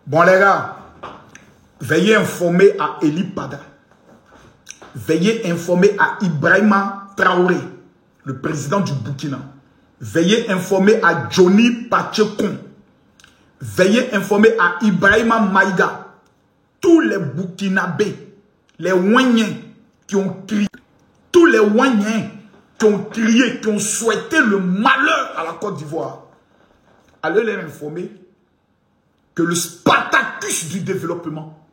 Bon les gars, veuillez informer à Eli Pada. Veuillez informer à Ibrahima Traoré, le président du Burkina. Veuillez informer à Johnny Pachekon. Veuillez informer à Ibrahima Maïga. Tous les Burkinabés, les Ouaniens qui ont crié, tous les Ouaniens qui ont crié, qui ont souhaité le malheur à la Côte d'Ivoire, allez les informer que le Spartacus du développement,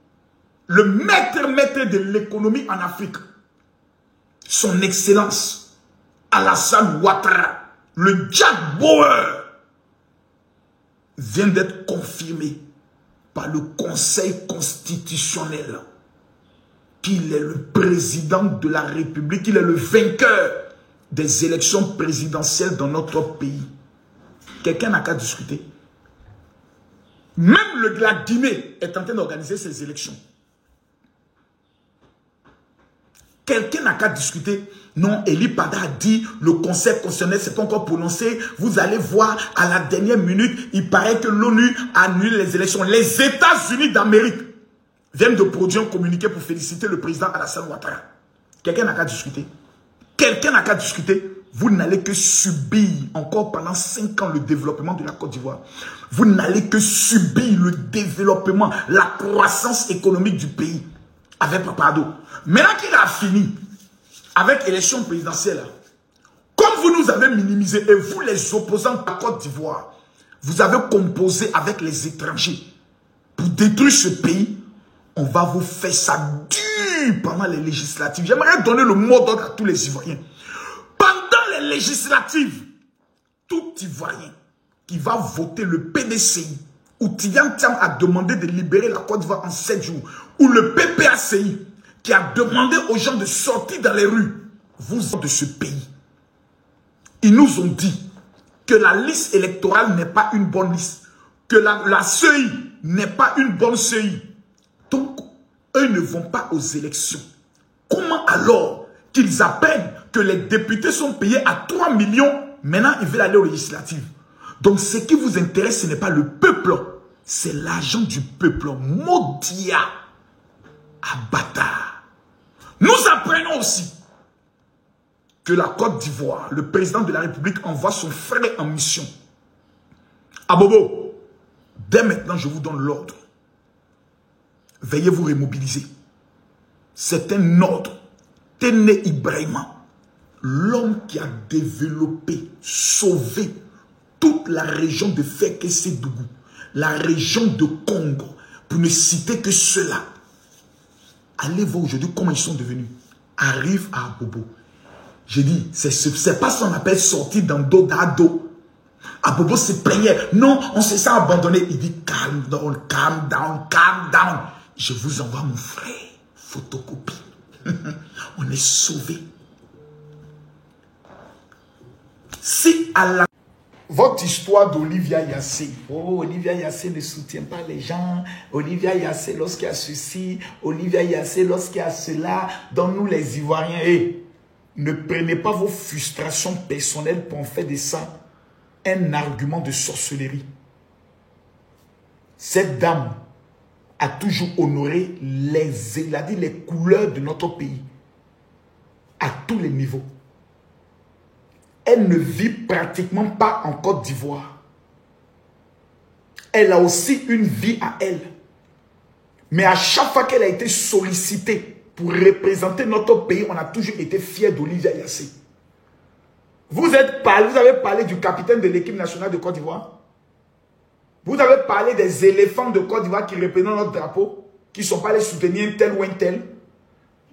le maître de l'économie en Afrique, son excellence Alassane Ouattara, le Jack Bauer, vient d'être confirmé par le Conseil constitutionnel qu'il est le président de la République, qu'il est le vainqueur des élections présidentielles dans notre pays. Quelqu'un n'a qu'à discuter. Même la Guinée est en train d'organiser ses élections. Quelqu'un n'a qu'à discuter. Non, Eli Pada a dit, le Conseil constitutionnel s'est pas encore prononcé. Vous allez voir, à la dernière minute, il paraît que l'ONU a annulé les élections. Les États-Unis d'Amérique viennent de produire un communiqué pour féliciter le président Alassane Ouattara. Quelqu'un n'a qu'à discuter. Quelqu'un n'a qu'à discuter. Vous n'allez que subir encore pendant 5 ans le développement de la Côte d'Ivoire. Vous n'allez que subir le développement, la croissance économique du pays avec Papado. Maintenant qu'il a fini avec l'élection présidentielle, comme vous nous avez minimisé et vous les opposants de la Côte d'Ivoire, vous avez composé avec les étrangers pour détruire ce pays, on va vous faire ça dur pendant les législatives. J'aimerais donner le mot d'ordre à tous les Ivoiriens. Pendant les législatives, tout Ivoirien qui va voter le PDCI, ou Tidiane Thiam a demandé de libérer la Côte d'Ivoire en 7 jours, ou le PPACI qui a demandé aux gens de sortir dans les rues, vous êtes de ce pays. Ils nous ont dit que la liste électorale n'est pas une bonne liste, que la CEI n'est pas une bonne CEI. Donc, eux ne vont pas aux élections. Comment alors qu'ils apprennent que les députés sont payés à 3 millions, maintenant ils veulent aller aux législatives? Donc, ce qui vous intéresse, ce n'est pas le peuple, c'est l'argent du peuple. Maudia, abatard. Nous apprenons aussi que la Côte d'Ivoire, le président de la République envoie son frère en mission. Abobo, dès maintenant, je vous donne l'ordre. Veuillez vous remobiliser. C'est un ordre. Téné Ibrahima, l'homme qui a développé, sauvé toute la région de Fekese-Dougou, la région de Congo, pour ne citer que cela. Allez voir aujourd'hui comment ils sont devenus. Arrive à Abobo. J'ai dit, c'est pas ce qu'on appelle sortir dans dos d'ado. Abobo se plaignait. Non, on se sent abandonné. Il dit, calm down, calm down, calm down. Je vous envoie mon frère. Photocopie. On est sauvés. Si à la... Votre histoire d'Olivia Yassé. Oh, Olivia Yassé ne soutient pas les gens. Olivia Yassé lorsqu'il y a ceci. Olivia Yassé lorsqu'il y a cela. Donc nous les Ivoiriens, ne prenez pas vos frustrations personnelles pour en faire de ça un argument de sorcellerie. Cette dame a toujours honoré les couleurs de notre pays. À tous les niveaux. Elle ne vit pratiquement pas en Côte d'Ivoire. Elle a aussi une vie à elle. Mais à chaque fois qu'elle a été sollicitée pour représenter notre pays, on a toujours été fiers d'Olivia Yassé. Vous avez parlé du capitaine de l'équipe nationale de Côte d'Ivoire. Vous avez parlé des éléphants de Côte d'Ivoire qui représentent notre drapeau, qui ne sont pas allés soutenir tel ou un tel.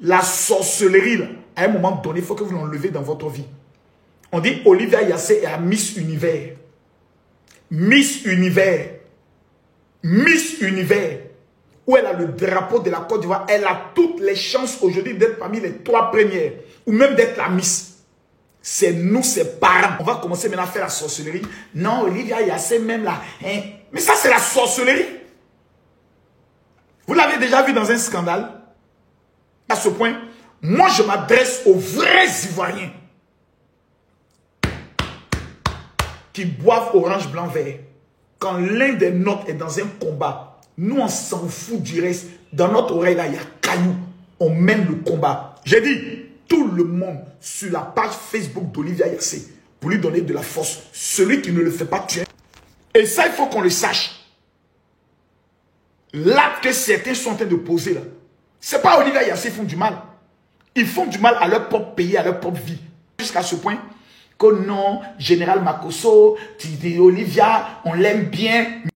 La sorcellerie, là, à un moment donné, il faut que vous l'enlevez dans votre vie. On dit Olivia Yassé est à Miss Univers. Miss Univers. Miss Univers. Où elle a le drapeau de la Côte d'Ivoire. Elle a toutes les chances aujourd'hui d'être parmi les 3 premières. Ou même d'être la Miss. C'est nous, ses parents. On va commencer maintenant à faire la sorcellerie. Non, Olivia Yassé même là. Hein? Mais ça, c'est la sorcellerie. Vous l'avez déjà vu dans un scandale. À ce point, moi, je m'adresse aux vrais Ivoiriens. Qui boivent orange, blanc, vert. Quand l'un des nôtres est dans un combat, Nous, on s'en fout du reste. Dans notre oreille, là, il y a caillou. On mène le combat. J'ai dit, tout le monde sur la page Facebook d'Olivia Yassé pour lui donner de la force. Celui qui ne le fait pas tuer. Et ça, il faut qu'on le sache. L'acte que certains sont en train de poser là, c'est pas Olivia Yassé qui font du mal. Ils font du mal à leur propre pays, à leur propre vie. Jusqu'à ce point que non, Général Makosso, Olivia, on l'aime bien.